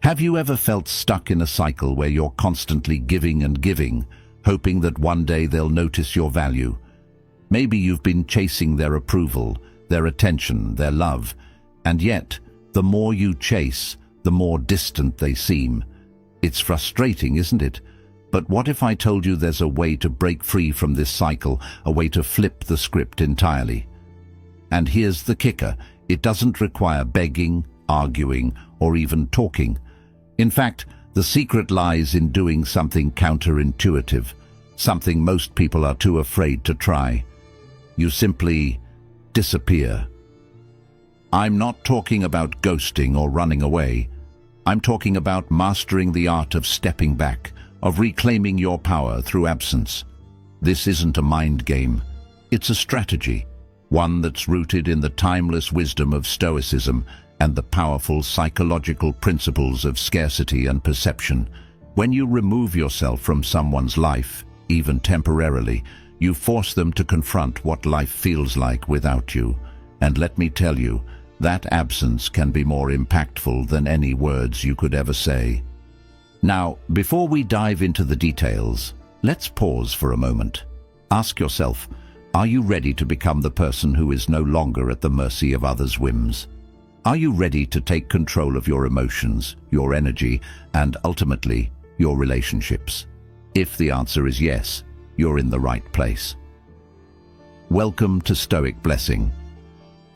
Have you ever felt stuck in a cycle where you're constantly giving and giving, hoping that one day they'll notice your value? Maybe you've been chasing their approval, their attention, their love, and yet, the more you chase, the more distant they seem. It's frustrating, isn't it? But what if I told you there's a way to break free from this cycle, a way to flip the script entirely? And here's the kicker: it doesn't require begging, arguing, or even talking. In fact, the secret lies in doing something counterintuitive, something most people are too afraid to try. You simply disappear. I'm not talking about ghosting or running away. I'm talking about mastering the art of stepping back, of reclaiming your power through absence. This isn't a mind game. It's a strategy, one that's rooted in the timeless wisdom of Stoicism and the powerful psychological principles of scarcity and perception. When you remove yourself from someone's life, even temporarily, you force them to confront what life feels like without you. And let me tell you, that absence can be more impactful than any words you could ever say. Now, before we dive into the details, let's pause for a moment. Ask yourself, are you ready to become the person who is no longer at the mercy of others' whims? Are you ready to take control of your emotions, your energy, and ultimately, your relationships? If the answer is yes, you're in the right place. Welcome to Stoic Blessing.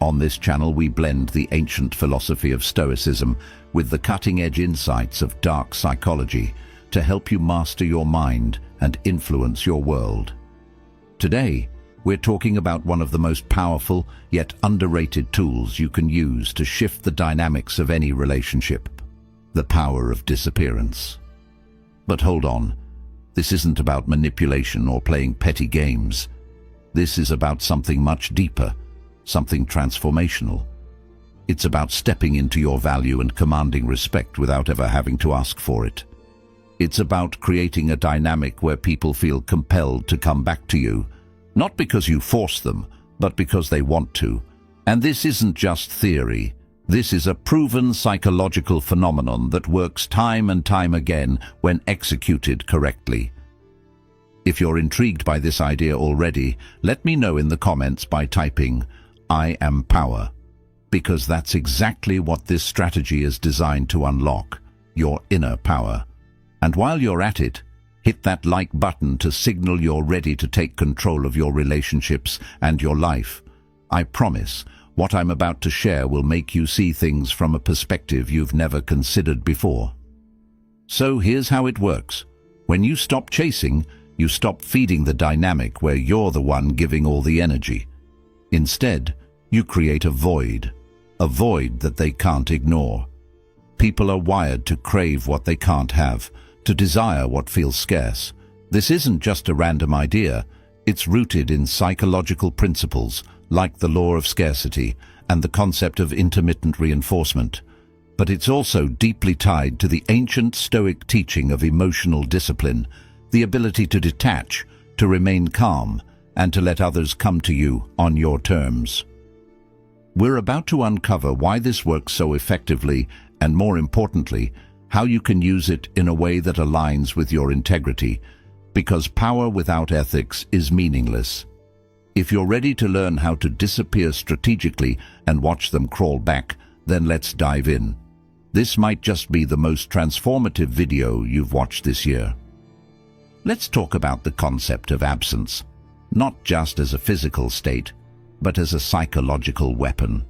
On this channel, we blend the ancient philosophy of Stoicism with the cutting-edge insights of dark psychology to help you master your mind and influence your world. Today, we're talking about one of the most powerful yet underrated tools you can use to shift the dynamics of any relationship: the power of disappearance. But hold on, this isn't about manipulation or playing petty games. This is about something much deeper, something transformational. It's about stepping into your value and commanding respect without ever having to ask for it. It's about creating a dynamic where people feel compelled to come back to you, not because you force them, but because they want to. And this isn't just theory. This is a proven psychological phenomenon that works time and time again when executed correctly. If you're intrigued by this idea already, let me know in the comments by typing, "I am power," because that's exactly what this strategy is designed to unlock: your inner power. And while you're at it, hit that like button to signal you're ready to take control of your relationships and your life. I promise, what I'm about to share will make you see things from a perspective you've never considered before. So here's how it works. When you stop chasing, you stop feeding the dynamic where you're the one giving all the energy. Instead, you create a void that they can't ignore. People are wired to crave what they can't have, to desire what feels scarce. This isn't just a random idea. It's rooted in psychological principles like the law of scarcity and the concept of intermittent reinforcement. But it's also deeply tied to the ancient Stoic teaching of emotional discipline, the ability to detach, to remain calm, and to let others come to you on your terms. We're about to uncover why this works so effectively, and more importantly, how you can use it in a way that aligns with your integrity, because power without ethics is meaningless. If you're ready to learn how to disappear strategically and watch them crawl back, then let's dive in. This might just be the most transformative video you've watched this year. Let's talk about the concept of absence, not just as a physical state, but as a psychological weapon.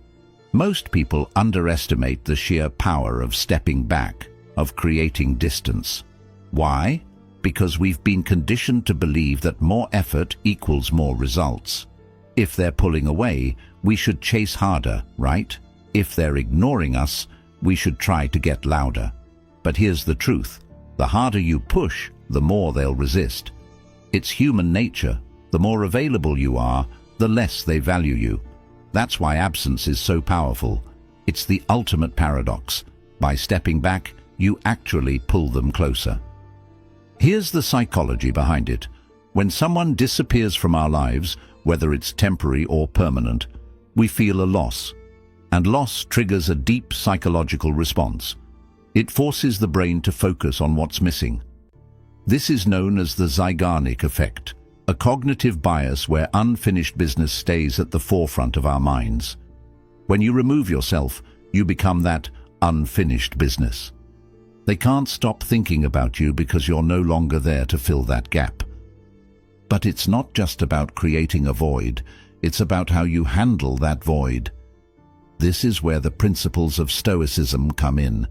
Most people underestimate the sheer power of stepping back, of creating distance. Why? Because we've been conditioned to believe that more effort equals more results. If they're pulling away, we should chase harder, right? If they're ignoring us, we should try to get louder. But here's the truth: the harder you push, the more they'll resist. It's human nature. The more available you are, the less they value you. That's why absence is so powerful. It's the ultimate paradox. By stepping back, you actually pull them closer. Here's the psychology behind it. When someone disappears from our lives, whether it's temporary or permanent, we feel a loss. And loss triggers a deep psychological response. It forces the brain to focus on what's missing. This is known as the Zeigarnik effect, a cognitive bias where unfinished business stays at the forefront of our minds. When you remove yourself, you become that unfinished business. They can't stop thinking about you because you're no longer there to fill that gap. But it's not just about creating a void, it's about how you handle that void. This is where the principles of Stoicism come in.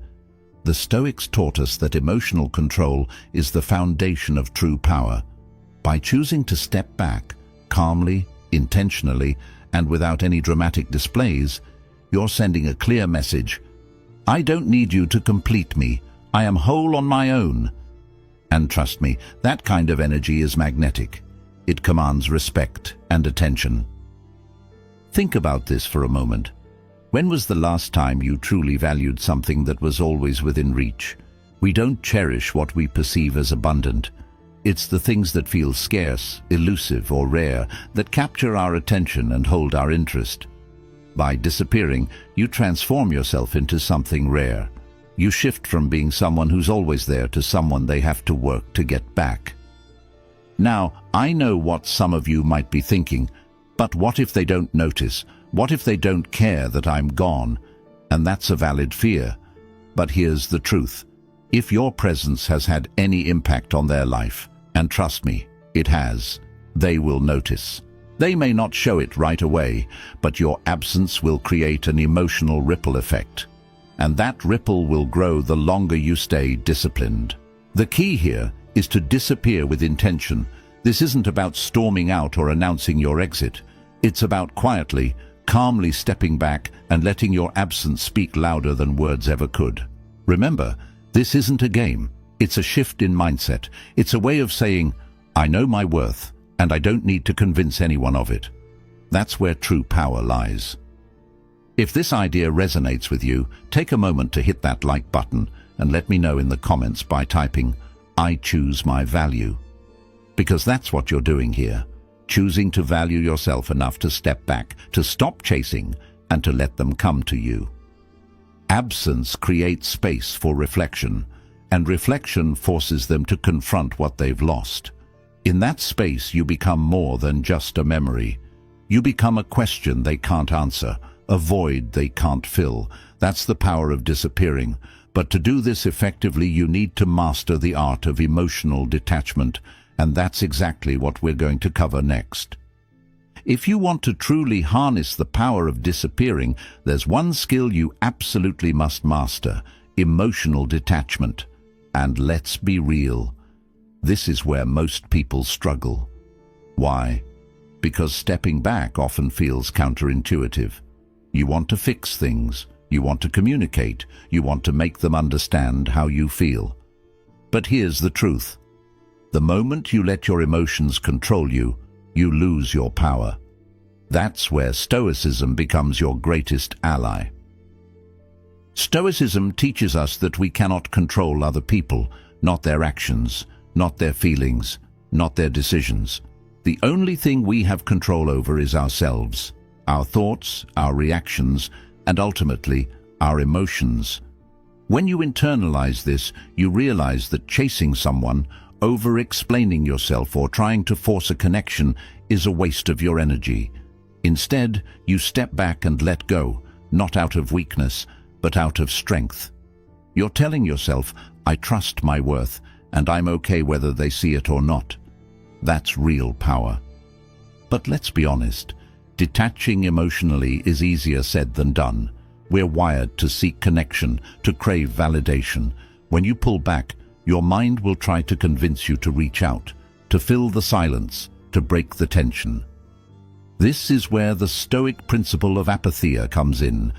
The Stoics taught us that emotional control is the foundation of true power. By choosing to step back, calmly, intentionally, and without any dramatic displays, you're sending a clear message. I don't need you to complete me. I am whole on my own. And trust me, that kind of energy is magnetic. It commands respect and attention. Think about this for a moment. When was the last time you truly valued something that was always within reach? We don't cherish what we perceive as abundant. It's the things that feel scarce, elusive, or rare that capture our attention and hold our interest. By disappearing, you transform yourself into something rare. You shift from being someone who's always there to someone they have to work to get back. Now, I know what some of you might be thinking, but what if they don't notice? What if they don't care that I'm gone? And that's a valid fear. But here's the truth. If your presence has had any impact on their life, and trust me, it has, they will notice. They may not show it right away, but your absence will create an emotional ripple effect. And that ripple will grow the longer you stay disciplined. The key here is to disappear with intention. This isn't about storming out or announcing your exit. It's about quietly, calmly stepping back and letting your absence speak louder than words ever could. Remember, this isn't a game. It's a shift in mindset. It's a way of saying, I know my worth, and I don't need to convince anyone of it. That's where true power lies. If this idea resonates with you, take a moment to hit that like button and let me know in the comments by typing, I choose my value. Because that's what you're doing here. Choosing to value yourself enough to step back, to stop chasing, and to let them come to you. Absence creates space for reflection, and reflection forces them to confront what they've lost. In that space, you become more than just a memory. You become a question they can't answer, a void they can't fill. That's the power of disappearing. But to do this effectively, you need to master the art of emotional detachment, and that's exactly what we're going to cover next. If you want to truly harness the power of disappearing, there's one skill you absolutely must master: emotional detachment. And let's be real, this is where most people struggle. Why? Because stepping back often feels counterintuitive. You want to fix things, you want to communicate, you want to make them understand how you feel. But here's the truth. The moment you let your emotions control you, you lose your power. That's where Stoicism becomes your greatest ally. Stoicism teaches us that we cannot control other people, not their actions, not their feelings, not their decisions. The only thing we have control over is ourselves, our thoughts, our reactions, and ultimately, our emotions. When you internalize this, you realize that chasing someone, over-explaining yourself, or trying to force a connection is a waste of your energy. Instead, you step back and let go, not out of weakness, but out of strength. You're telling yourself, I trust my worth, and I'm okay whether they see it or not. That's real power. But let's be honest, detaching emotionally is easier said than done. We're wired to seek connection, to crave validation. When you pull back, your mind will try to convince you to reach out, to fill the silence, to break the tension. This is where the Stoic principle of apatheia comes in,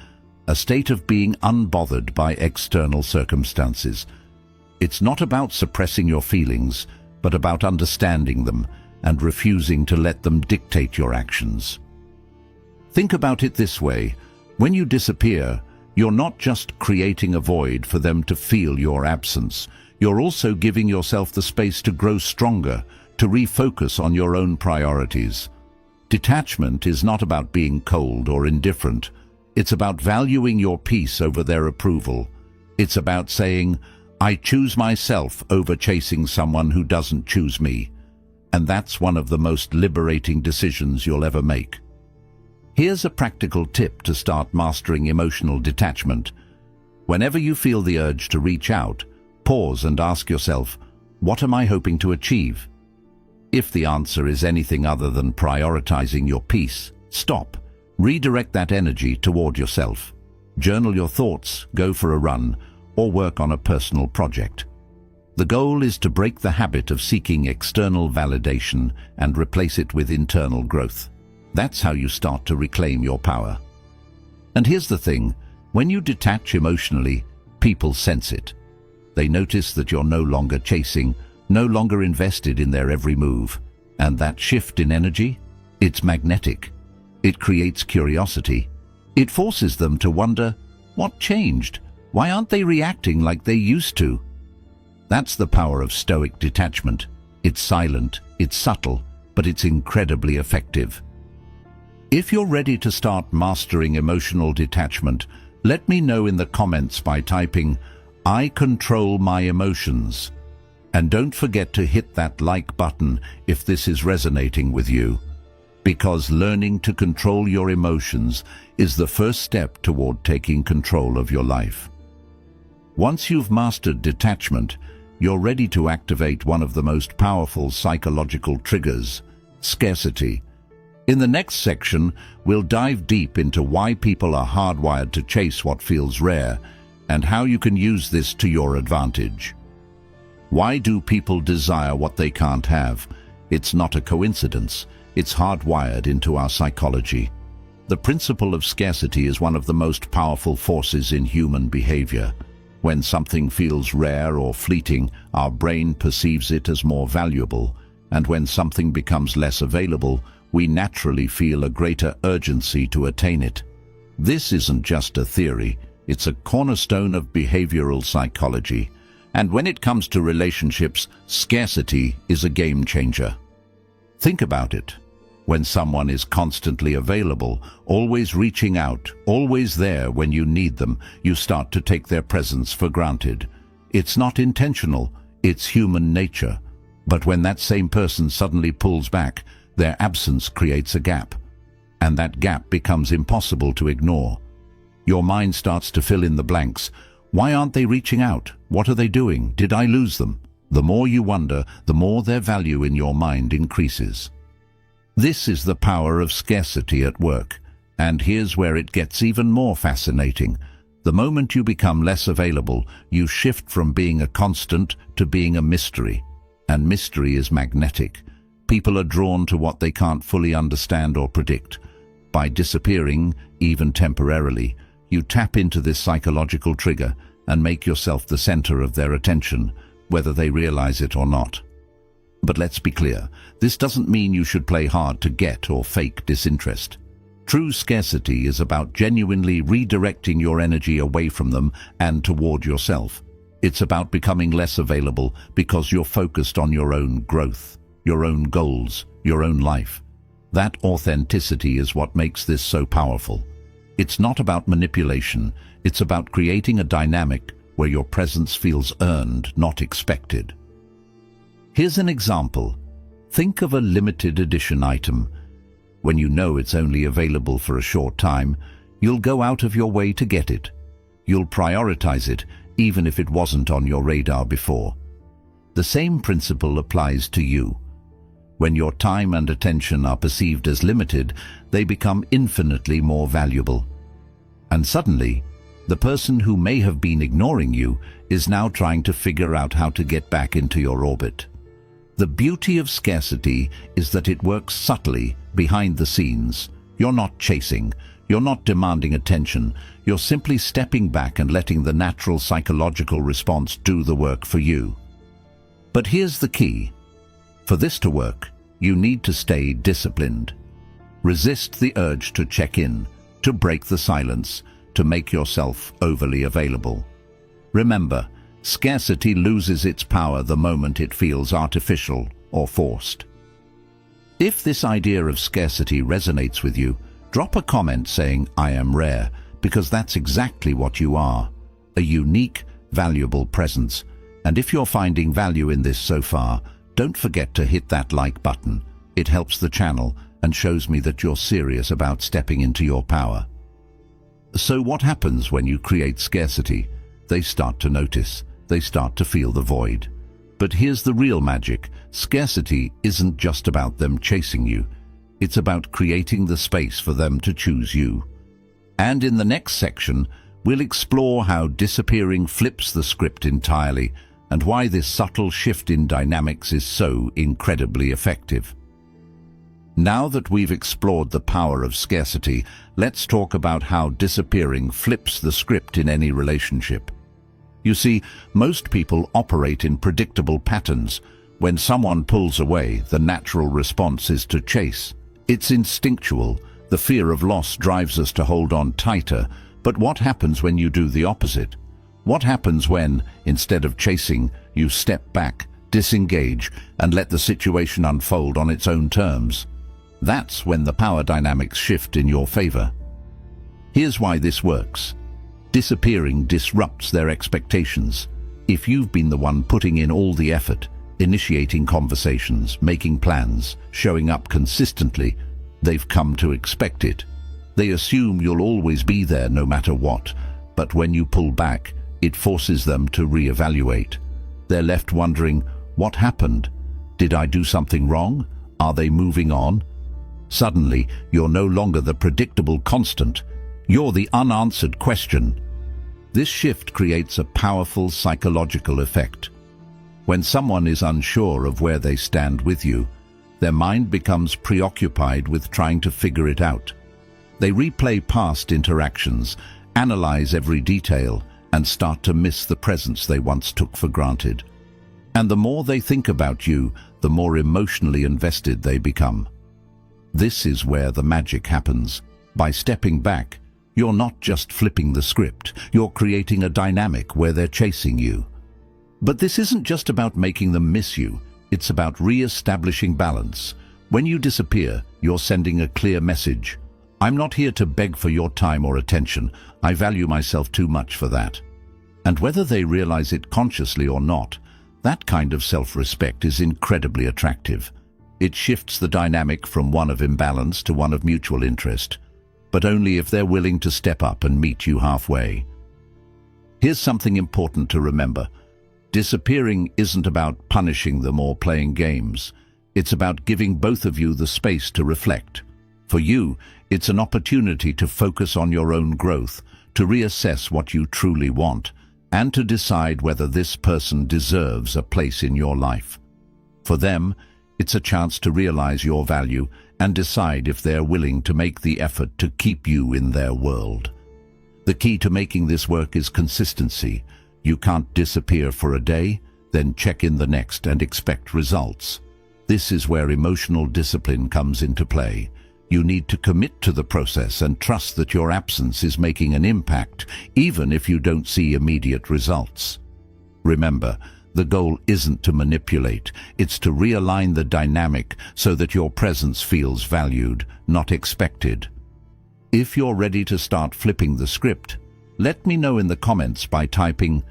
a state of being unbothered by external circumstances. It's not about suppressing your feelings, but about understanding them and refusing to let them dictate your actions. Think about it this way. When you disappear, you're not just creating a void for them to feel your absence. You're also giving yourself the space to grow stronger, to refocus on your own priorities. Detachment is not about being cold or indifferent. It's about valuing your peace over their approval. It's about saying, I choose myself over chasing someone who doesn't choose me. And that's one of the most liberating decisions you'll ever make. Here's a practical tip to start mastering emotional detachment. Whenever you feel the urge to reach out, pause and ask yourself, what am I hoping to achieve? If the answer is anything other than prioritizing your peace, stop. Redirect that energy toward yourself. Journal your thoughts, go for a run, or work on a personal project. The goal is to break the habit of seeking external validation and replace it with internal growth. That's how you start to reclaim your power. And here's the thing, when you detach emotionally, people sense it. They notice that you're no longer chasing, no longer invested in their every move. And that shift in energy, it's magnetic. It creates curiosity. It forces them to wonder, what changed? Why aren't they reacting like they used to? That's the power of Stoic detachment. It's silent, it's subtle, but it's incredibly effective. If you're ready to start mastering emotional detachment, let me know in the comments by typing, I control my emotions. And don't forget to hit that like button if this is resonating with you. Because learning to control your emotions is the first step toward taking control of your life. Once you've mastered detachment, you're ready to activate one of the most powerful psychological triggers, scarcity. In the next section, we'll dive deep into why people are hardwired to chase what feels rare and how you can use this to your advantage. Why do people desire what they can't have? It's not a coincidence. It's hardwired into our psychology. The principle of scarcity is one of the most powerful forces in human behavior. When something feels rare or fleeting, our brain perceives it as more valuable, and when something becomes less available, we naturally feel a greater urgency to attain it. This isn't just a theory, it's a cornerstone of behavioral psychology. And when it comes to relationships, scarcity is a game changer. Think about it. When someone is constantly available, always reaching out, always there when you need them, you start to take their presence for granted. It's not intentional, it's human nature. But when that same person suddenly pulls back, their absence creates a gap. And that gap becomes impossible to ignore. Your mind starts to fill in the blanks. Why aren't they reaching out? What are they doing? Did I lose them? The more you wonder, the more their value in your mind increases. This is the power of scarcity at work, and here's where it gets even more fascinating. The moment you become less available, you shift from being a constant to being a mystery. And mystery is magnetic. People are drawn to what they can't fully understand or predict. By disappearing, even temporarily, you tap into this psychological trigger and make yourself the center of their attention, whether they realize it or not. But let's be clear, this doesn't mean you should play hard to get or fake disinterest. True scarcity is about genuinely redirecting your energy away from them and toward yourself. It's about becoming less available because you're focused on your own growth, your own goals, your own life. That authenticity is what makes this so powerful. It's not about manipulation, it's about creating a dynamic where your presence feels earned, not expected. Here's an example. Think of a limited edition item. When you know it's only available for a short time, you'll go out of your way to get it. You'll prioritize it, even if it wasn't on your radar before. The same principle applies to you. When your time and attention are perceived as limited, they become infinitely more valuable. And suddenly, the person who may have been ignoring you is now trying to figure out how to get back into your orbit. The beauty of scarcity is that it works subtly, behind the scenes. You're not chasing, you're not demanding attention, you're simply stepping back and letting the natural psychological response do the work for you. But here's the key. For this to work, you need to stay disciplined. Resist the urge to check in, to break the silence, to make yourself overly available. Remember, scarcity loses its power the moment it feels artificial or forced. If this idea of scarcity resonates with you, drop a comment saying, I am rare, because that's exactly what you are. A unique, valuable presence. And if you're finding value in this so far, don't forget to hit that like button. It helps the channel and shows me that you're serious about stepping into your power. So what happens when you create scarcity? They start to notice. They start to feel the void. But here's the real magic. Scarcity isn't just about them chasing you. It's about creating the space for them to choose you. And in the next section, we'll explore how disappearing flips the script entirely and why this subtle shift in dynamics is so incredibly effective. Now that we've explored the power of scarcity, let's talk about how disappearing flips the script in any relationship. You see, most people operate in predictable patterns. When someone pulls away, the natural response is to chase. It's instinctual. The fear of loss drives us to hold on tighter. But what happens when you do the opposite? What happens when, instead of chasing, you step back, disengage, and let the situation unfold on its own terms? That's when the power dynamics shift in your favor. Here's why this works. Disappearing disrupts their expectations. If you've been the one putting in all the effort, initiating conversations, making plans, showing up consistently, they've come to expect it. They assume you'll always be there no matter what, but when you pull back, it forces them to reevaluate. They're left wondering, what happened? Did I do something wrong? Are they moving on? Suddenly, you're no longer the predictable constant. You're the unanswered question. This shift creates a powerful psychological effect. When someone is unsure of where they stand with you, their mind becomes preoccupied with trying to figure it out. They replay past interactions, analyze every detail, and start to miss the presence they once took for granted. And the more they think about you, the more emotionally invested they become. This is where the magic happens. By stepping back, you're not just flipping the script, you're creating a dynamic where they're chasing you. But this isn't just about making them miss you, it's about re-establishing balance. When you disappear, you're sending a clear message. I'm not here to beg for your time or attention. I value myself too much for that. And whether they realize it consciously or not, that kind of self-respect is incredibly attractive. It shifts the dynamic from one of imbalance to one of mutual interest, but only if they're willing to step up and meet you halfway. Here's something important to remember. Disappearing isn't about punishing them or playing games. It's about giving both of you the space to reflect. For you, it's an opportunity to focus on your own growth, to reassess what you truly want, and to decide whether this person deserves a place in your life. For them, it's a chance to realize your value and decide if they're willing to make the effort to keep you in their world. The key to making this work is consistency. You can't disappear for a day, then check in the next and expect results. This is where emotional discipline comes into play. You need to commit to the process and trust that your absence is making an impact, even if you don't see immediate results. Remember, the goal isn't to manipulate, it's to realign the dynamic so that your presence feels valued, not expected. If you're ready to start flipping the script, let me know in the comments by typing,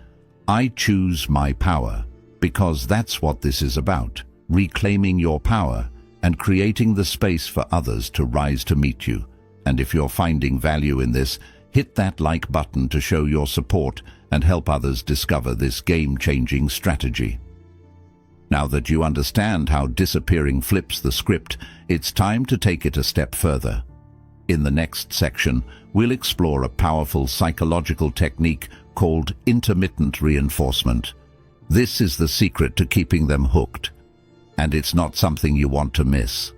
"I choose my power," because that's what this is about, reclaiming your power and creating the space for others to rise to meet you. And if you're finding value in this, hit that like button to show your support and help others discover this game-changing strategy. Now that you understand how disappearing flips the script, it's time to take it a step further. In the next section, we'll explore a powerful psychological technique called intermittent reinforcement. This is the secret to keeping them hooked, and it's not something you want to miss.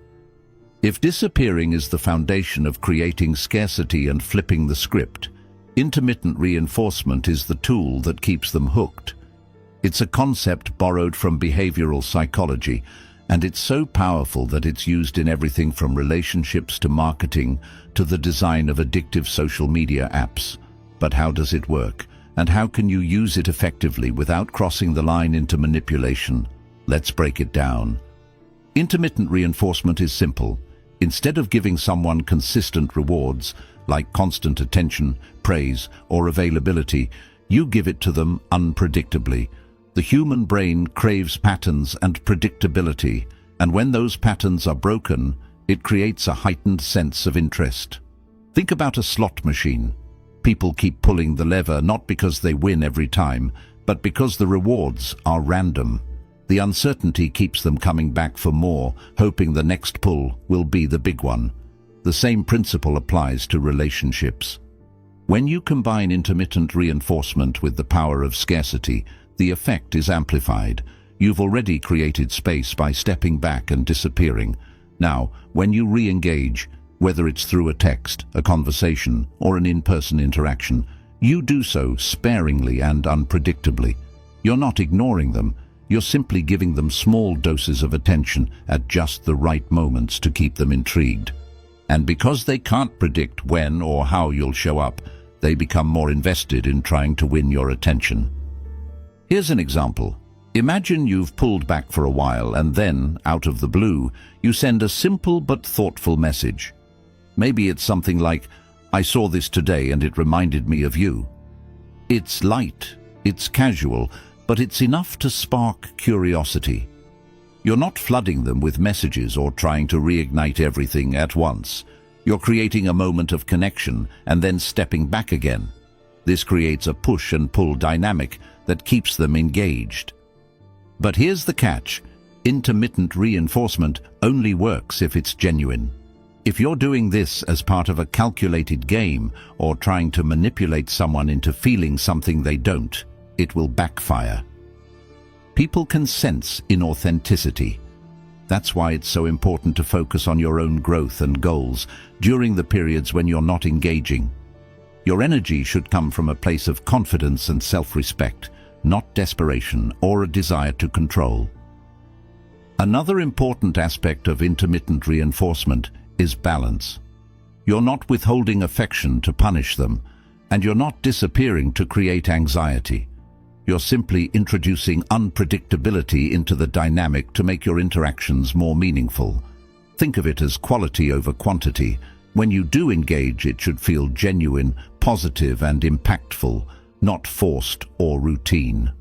If disappearing is the foundation of creating scarcity and flipping the script, intermittent reinforcement is the tool that keeps them hooked. It's a concept borrowed from behavioral psychology, and it's so powerful that it's used in everything from relationships to marketing to the design of addictive social media apps. But how does it work? And how can you use it effectively without crossing the line into manipulation? Let's break it down. Intermittent reinforcement is simple. Instead of giving someone consistent rewards, like constant attention, praise, or availability, You give it to them unpredictably. The human brain craves patterns and predictability, and when those patterns are broken, it creates a heightened sense of interest. Think about a slot machine. People keep pulling the lever not because they win every time, but because the rewards are random. The uncertainty keeps them coming back for more, hoping the next pull will be the big one. The same principle applies to relationships. When you combine intermittent reinforcement with the power of scarcity, the effect is amplified. You've already created space by stepping back and disappearing. Now, when you re-engage, whether it's through a text, a conversation, or an in-person interaction, you do so sparingly and unpredictably. You're not ignoring them, you're simply giving them small doses of attention at just the right moments to keep them intrigued. And because they can't predict when or how you'll show up, they become more invested in trying to win your attention. Here's an example. Imagine you've pulled back for a while and then, out of the blue, you send a simple but thoughtful message. Maybe it's something like, "I saw this today and it reminded me of you." It's light, it's casual, but it's enough to spark curiosity. You're not flooding them with messages or trying to reignite everything at once. You're creating a moment of connection and then stepping back again. This creates a push and pull dynamic that keeps them engaged. But here's the catch. Intermittent reinforcement only works if it's genuine. If you're doing this as part of a calculated game or trying to manipulate someone into feeling something they don't, it will backfire. People can sense inauthenticity. That's why it's so important to focus on your own growth and goals during the periods when you're not engaging. Your energy should come from a place of confidence and self-respect, not desperation or a desire to control. Another important aspect of intermittent reinforcement is balance. You're not withholding affection to punish them, and you're not disappearing to create anxiety. You're simply introducing unpredictability into the dynamic to make your interactions more meaningful. Think of it as quality over quantity. When you do engage, it should feel genuine, positive, and impactful, not forced or routine.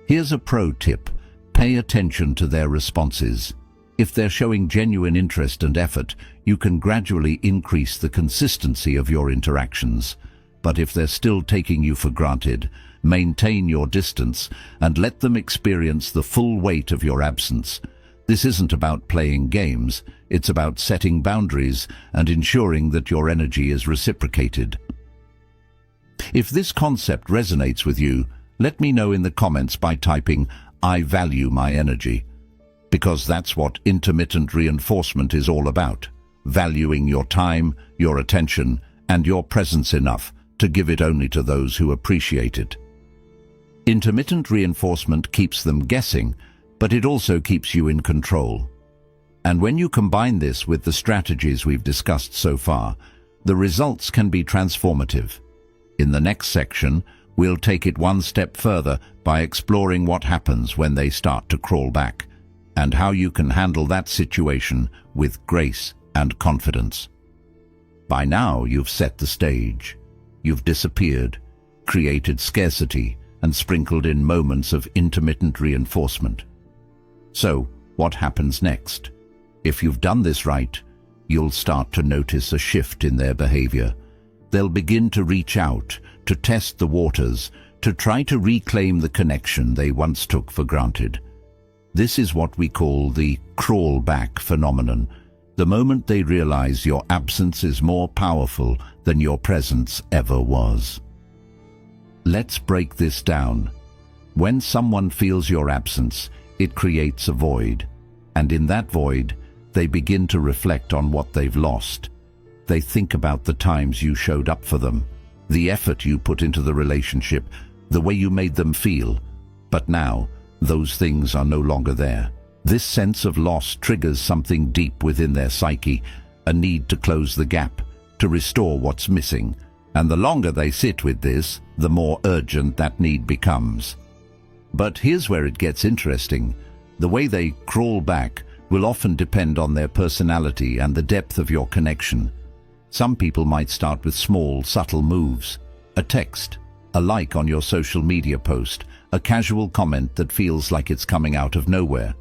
Here's a pro tip. Pay attention to their responses. If they're showing genuine interest and effort, you can gradually increase the consistency of your interactions. But if they're still taking you for granted, maintain your distance and let them experience the full weight of your absence. This isn't about playing games, it's about setting boundaries and ensuring that your energy is reciprocated. If this concept resonates with you, let me know in the comments by typing, "I value my energy." Because that's what intermittent reinforcement is all about. Valuing your time, your attention, and your presence enough to give it only to those who appreciate it. Intermittent reinforcement keeps them guessing, but it also keeps you in control. And when you combine this with the strategies we've discussed so far, the results can be transformative. In the next section, we'll take it one step further by exploring what happens when they start to crawl back, and how you can handle that situation with grace and confidence. By now, you've set the stage. You've disappeared, created scarcity, and sprinkled in moments of intermittent reinforcement. So, what happens next? If you've done this right, you'll start to notice a shift in their behavior. They'll begin to reach out, to test the waters, to try to reclaim the connection they once took for granted. This is what we call the crawl back phenomenon, the moment they realize your absence is more powerful than your presence ever was. Let's break this down. When someone feels your absence, it creates a void, and in that void, they begin to reflect on what they've lost. They think about the times you showed up for them, the effort you put into the relationship, the way you made them feel. But now, those things are no longer there. This sense of loss triggers something deep within their psyche, a need to close the gap, to restore what's missing. And the longer they sit with this, the more urgent that need becomes. But here's where it gets interesting. The way they crawl back will often depend on their personality and the depth of your connection. Some people might start with small, subtle moves, a text, a like on your social media post, a casual comment that feels like it's coming out of nowhere.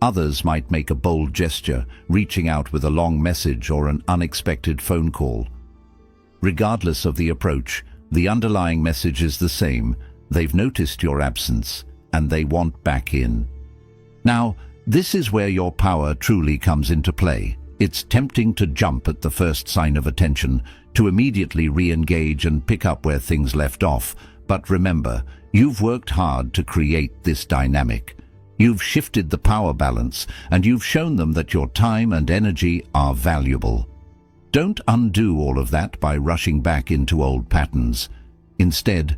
Others might make a bold gesture, reaching out with a long message or an unexpected phone call. Regardless of the approach, the underlying message is the same. They've noticed your absence, and they want back in. Now, this is where your power truly comes into play. It's tempting to jump at the first sign of attention, to immediately re-engage and pick up where things left off. But remember, you've worked hard to create this dynamic. You've shifted the power balance, and you've shown them that your time and energy are valuable. Don't undo all of that by rushing back into old patterns. Instead,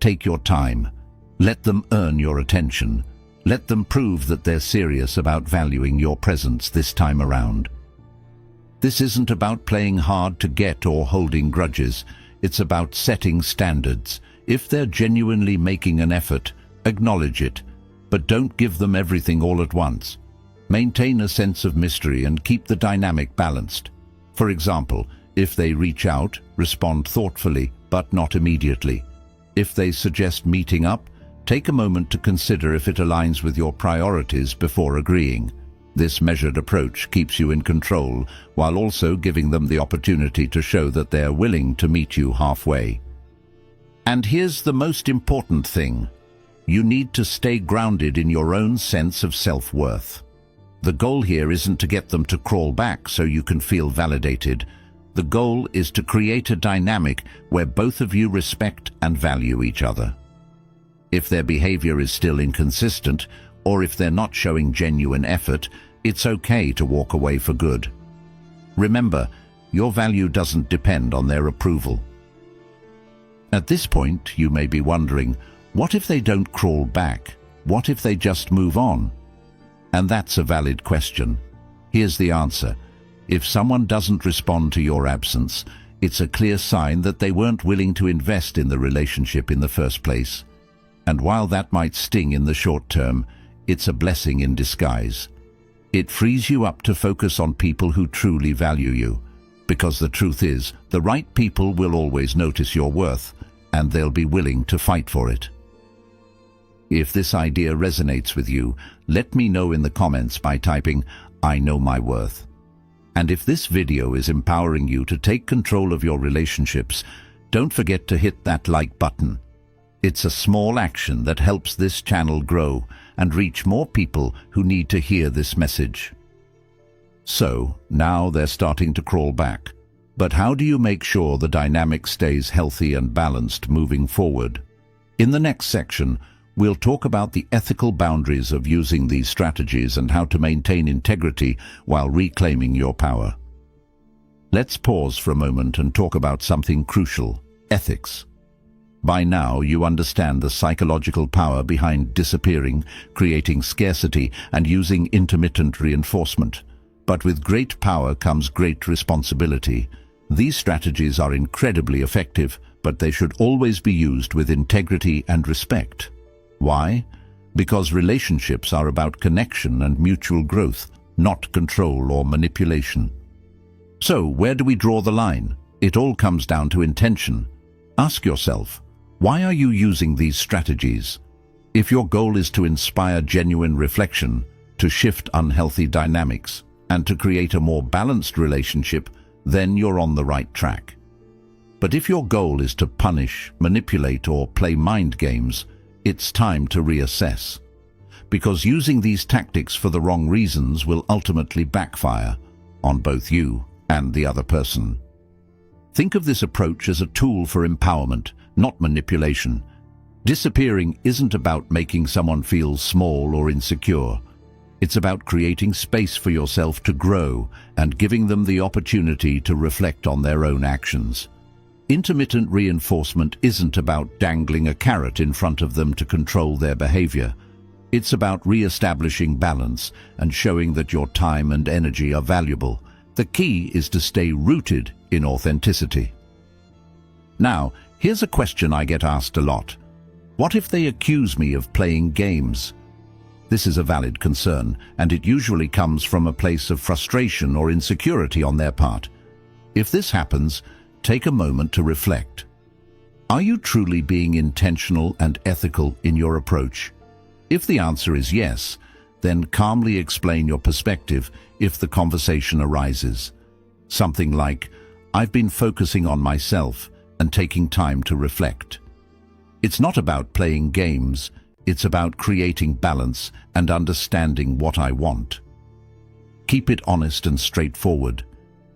take your time. Let them earn your attention. Let them prove that they're serious about valuing your presence this time around. This isn't about playing hard to get or holding grudges. It's about setting standards. If they're genuinely making an effort, acknowledge it, but don't give them everything all at once. Maintain a sense of mystery and keep the dynamic balanced. For example, if they reach out, respond thoughtfully, but not immediately. If they suggest meeting up, take a moment to consider if it aligns with your priorities before agreeing. This measured approach keeps you in control, while also giving them the opportunity to show that they're willing to meet you halfway. And here's the most important thing. You need to stay grounded in your own sense of self-worth. The goal here isn't to get them to crawl back so you can feel validated. The goal is to create a dynamic where both of you respect and value each other. If their behavior is still inconsistent, or if they're not showing genuine effort, it's okay to walk away for good. Remember, your value doesn't depend on their approval. At this point, you may be wondering, what if they don't crawl back? What if they just move on? And that's a valid question. Here's the answer. If someone doesn't respond to your absence, it's a clear sign that they weren't willing to invest in the relationship in the first place. And while that might sting in the short term, it's a blessing in disguise. It frees you up to focus on people who truly value you. Because the truth is, the right people will always notice your worth, and they'll be willing to fight for it. If this idea resonates with you, let me know in the comments by typing, "I know my worth." And if this video is empowering you to take control of your relationships, don't forget to hit that like button. It's a small action that helps this channel grow and reach more people who need to hear this message. So, now they're starting to crawl back. But how do you make sure the dynamic stays healthy and balanced moving forward? In the next section, we'll talk about the ethical boundaries of using these strategies and how to maintain integrity while reclaiming your power. Let's pause for a moment and talk about something crucial: ethics. By now, you understand the psychological power behind disappearing, creating scarcity, and using intermittent reinforcement. But with great power comes great responsibility. These strategies are incredibly effective, but they should always be used with integrity and respect. Why? Because relationships are about connection and mutual growth, not control or manipulation. So, where do we draw the line? It all comes down to intention. Ask yourself, why are you using these strategies? If your goal is to inspire genuine reflection, to shift unhealthy dynamics, and to create a more balanced relationship, then you're on the right track. But if your goal is to punish, manipulate, or play mind games, it's time to reassess. Because using these tactics for the wrong reasons will ultimately backfire on both you and the other person. Think of this approach as a tool for empowerment, not manipulation. Disappearing isn't about making someone feel small or insecure. It's about creating space for yourself to grow and giving them the opportunity to reflect on their own actions. Intermittent reinforcement isn't about dangling a carrot in front of them to control their behavior. It's about re-establishing balance and showing that your time and energy are valuable. The key is to stay rooted in authenticity. Now, here's a question I get asked a lot. What if they accuse me of playing games? This is a valid concern, and it usually comes from a place of frustration or insecurity on their part. If this happens, take a moment to reflect. Are you truly being intentional and ethical in your approach? If the answer is yes, then calmly explain your perspective if the conversation arises. Something like, "I've been focusing on myself and taking time to reflect." It's not about playing games, it's about creating balance and understanding what I want. Keep it honest and straightforward.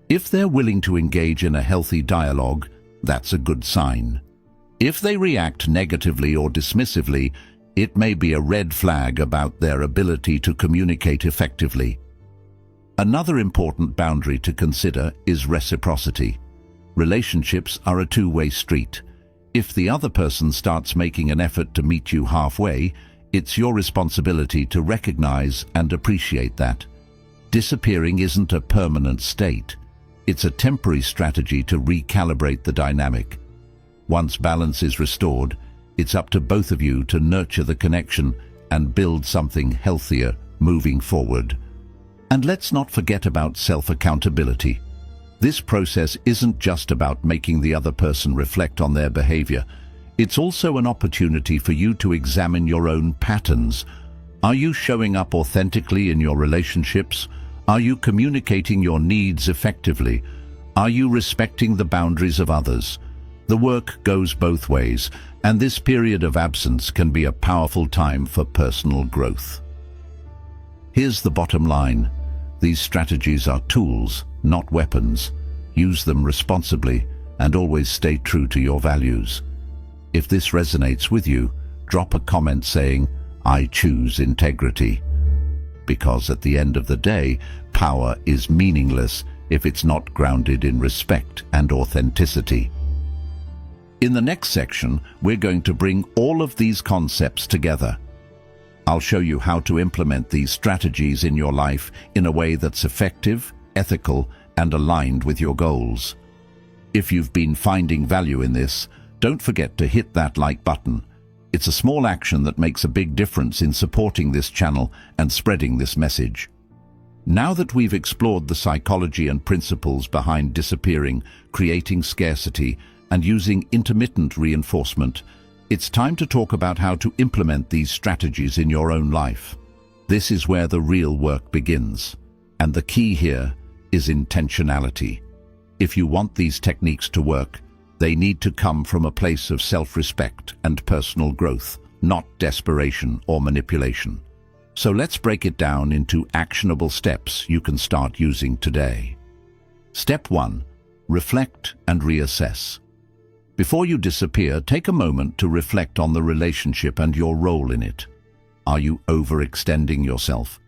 If they're willing to engage in a healthy dialogue, that's a good sign. If they react negatively or dismissively, it may be a red flag about their ability to communicate effectively. Another important boundary to consider is reciprocity. Relationships are a two-way street. If the other person starts making an effort to meet you halfway, it's your responsibility to recognize and appreciate that. Disappearing isn't a permanent state. It's a temporary strategy to recalibrate the dynamic. Once balance is restored, it's up to both of you to nurture the connection and build something healthier moving forward. And let's not forget about self-accountability. This process isn't just about making the other person reflect on their behavior. It's also an opportunity for you to examine your own patterns. Are you showing up authentically in your relationships? Are you communicating your needs effectively? Are you respecting the boundaries of others? The work goes both ways, and this period of absence can be a powerful time for personal growth. Here's the bottom line. These strategies are tools, not weapons. Use them responsibly and always stay true to your values. If this resonates with you, drop a comment saying, "I choose integrity." Because at the end of the day, power is meaningless if it's not grounded in respect and authenticity. In the next section, we're going to bring all of these concepts together. I'll show you how to implement these strategies in your life in a way that's effective, ethical, and aligned with your goals. If you've been finding value in this, don't forget to hit that like button. It's a small action that makes a big difference in supporting this channel and spreading this message. Now that we've explored the psychology and principles behind disappearing, creating scarcity, and using intermittent reinforcement, it's time to talk about how to implement these strategies in your own life. This is where the real work begins. And the key here is intentionality. If you want these techniques to work, they need to come from a place of self-respect and personal growth, not desperation or manipulation. So let's break it down into actionable steps you can start using today. Step 1. Reflect and reassess. Before you disappear, take a moment to reflect on the relationship and your role in it. Are you overextending yourself?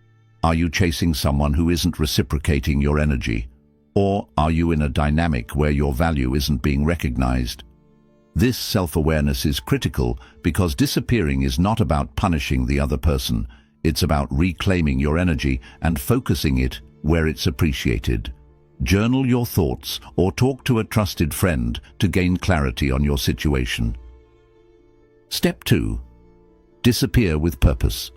Are you chasing someone who isn't reciprocating your energy? Or are you in a dynamic where your value isn't being recognized? This self-awareness is critical because disappearing is not about punishing the other person. It's about reclaiming your energy and focusing it where it's appreciated. Journal your thoughts or talk to a trusted friend to gain clarity on your situation. Step 2. Disappear with purpose.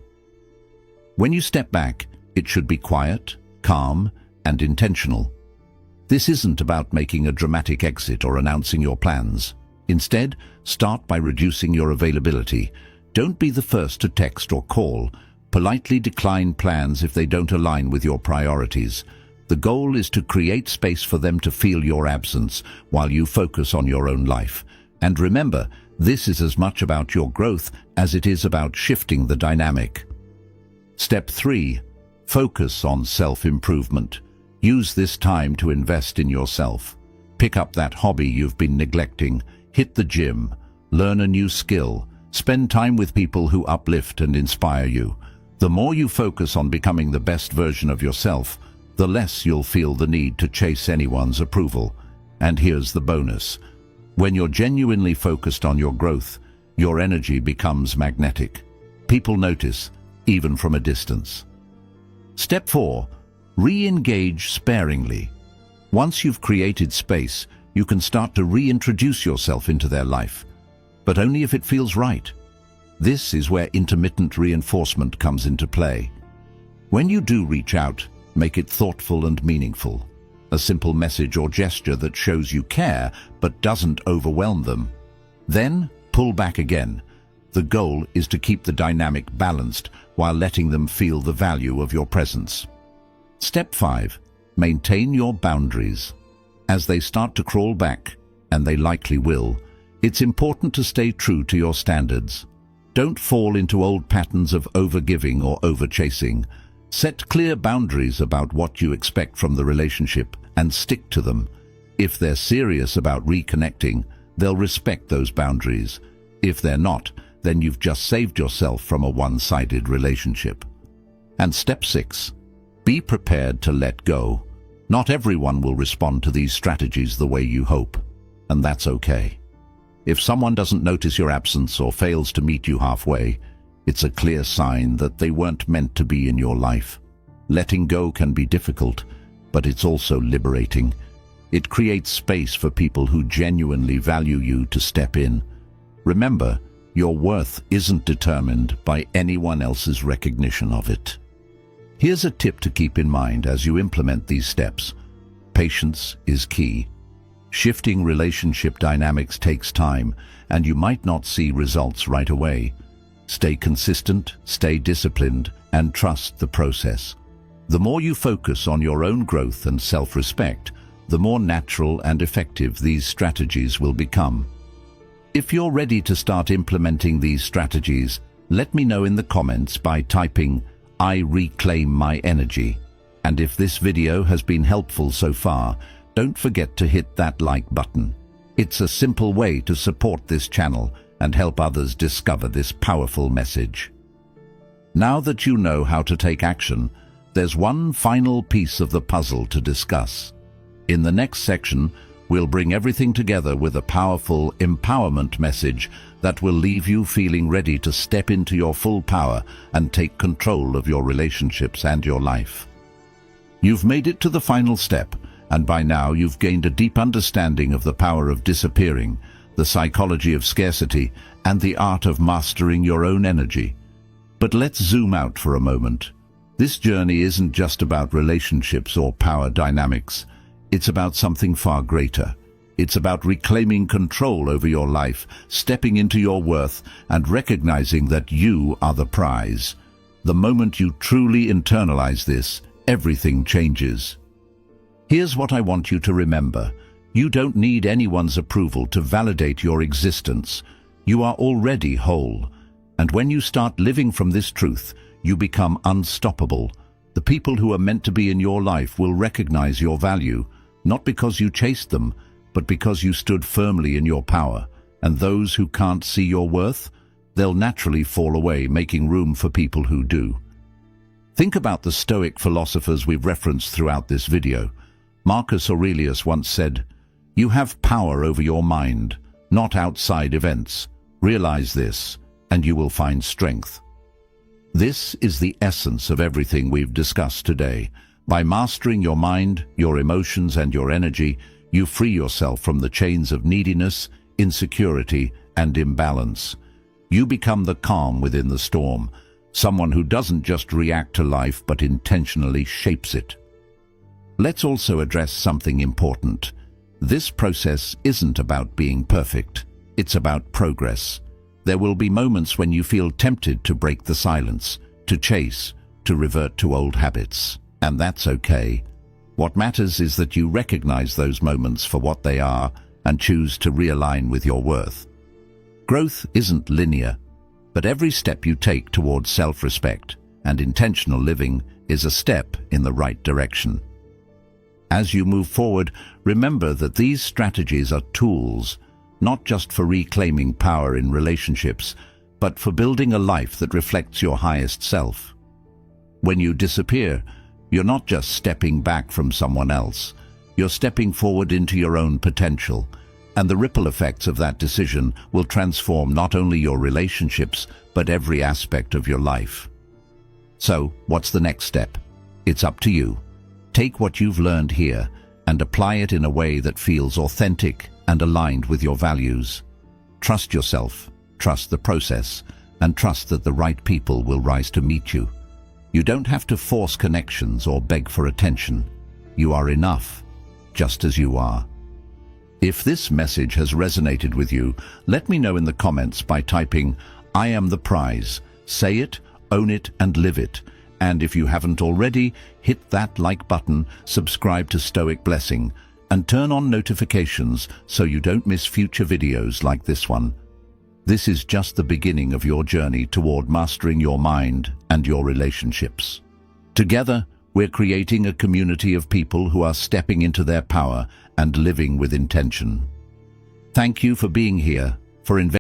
When you step back, it should be quiet, calm, and intentional. This isn't about making a dramatic exit or announcing your plans. Instead, start by reducing your availability. Don't be the first to text or call. Politely decline plans if they don't align with your priorities. The goal is to create space for them to feel your absence while you focus on your own life. And remember, this is as much about your growth as it is about shifting the dynamic. Step 3. Focus on self-improvement. Use this time to invest in yourself. Pick up that hobby you've been neglecting, hit the gym, learn a new skill, spend time with people who uplift and inspire you. The more you focus on becoming the best version of yourself, the less you'll feel the need to chase anyone's approval. And here's the bonus. When you're genuinely focused on your growth, your energy becomes magnetic. People notice, even from a distance. Step 4. Re-engage sparingly. Once you've created space, you can start to reintroduce yourself into their life, but only if it feels right. This is where intermittent reinforcement comes into play. When you do reach out, make it thoughtful and meaningful. A simple message or gesture that shows you care but doesn't overwhelm them. Then pull back again. The goal is to keep the dynamic balanced while letting them feel the value of your presence. Step 5. Maintain your boundaries. As they start to crawl back, and they likely will, it's important to stay true to your standards. Don't fall into old patterns of overgiving or overchasing. Set clear boundaries about what you expect from the relationship and stick to them. If they're serious about reconnecting, they'll respect those boundaries. If they're not, then you've just saved yourself from a one-sided relationship. And step 6. Be prepared to let go. Not everyone will respond to these strategies the way you hope, and that's okay. If someone doesn't notice your absence or fails to meet you halfway, it's a clear sign that they weren't meant to be in your life. Letting go can be difficult, but it's also liberating. It creates space for people who genuinely value you to step in. Remember, your worth isn't determined by anyone else's recognition of it. Here's a tip to keep in mind as you implement these steps. Patience is key. Shifting relationship dynamics takes time, and you might not see results right away. Stay consistent, stay disciplined, and trust the process. The more you focus on your own growth and self-respect, the more natural and effective these strategies will become. If you're ready to start implementing these strategies, let me know in the comments by typing, "I reclaim my energy." And if this video has been helpful so far, don't forget to hit that like button. It's a simple way to support this channel and help others discover this powerful message. Now that you know how to take action, there's one final piece of the puzzle to discuss. In the next section, we'll bring everything together with a powerful empowerment message that will leave you feeling ready to step into your full power and take control of your relationships and your life. You've made it to the final step, and by now you've gained a deep understanding of the power of disappearing, the psychology of scarcity, and the art of mastering your own energy. But let's zoom out for a moment. This journey isn't just about relationships or power dynamics. It's about something far greater. It's about reclaiming control over your life, stepping into your worth, and recognizing that you are the prize. The moment you truly internalize this, everything changes. Here's what I want you to remember. You don't need anyone's approval to validate your existence. You are already whole. And when you start living from this truth, you become unstoppable. The people who are meant to be in your life will recognize your value, not because you chased them, but because you stood firmly in your power. And those who can't see your worth, they'll naturally fall away, making room for people who do. Think about the Stoic philosophers we've referenced throughout this video. Marcus Aurelius once said, "You have power over your mind, not outside events. Realize this, and you will find strength." This is the essence of everything we've discussed today. By mastering your mind, your emotions, and your energy, you free yourself from the chains of neediness, insecurity, and imbalance. You become the calm within the storm, someone who doesn't just react to life but intentionally shapes it. Let's also address something important. This process isn't about being perfect. It's about progress. There will be moments when you feel tempted to break the silence, to chase, to revert to old habits. And that's okay. What matters is that you recognize those moments for what they are and choose to realign with your worth. Growth isn't linear, but every step you take towards self-respect and intentional living is a step in the right direction. As you move forward, remember that these strategies are tools, not just for reclaiming power in relationships, but for building a life that reflects your highest self. When you disappear, you're not just stepping back from someone else. You're stepping forward into your own potential, and the ripple effects of that decision will transform not only your relationships, but every aspect of your life. So, what's the next step? It's up to you. Take what you've learned here and apply it in a way that feels authentic and aligned with your values. Trust yourself, trust the process, and trust that the right people will rise to meet you. You don't have to force connections or beg for attention. You are enough, just as you are. If this message has resonated with you, let me know in the comments by typing, "I am the prize." Say it, own it, and live it. And if you haven't already, hit that like button, subscribe to Stoic Blessing, and turn on notifications so you don't miss future videos like this one. This is just the beginning of your journey toward mastering your mind and your relationships. Together, we're creating a community of people who are stepping into their power and living with intention. Thank you for being here, for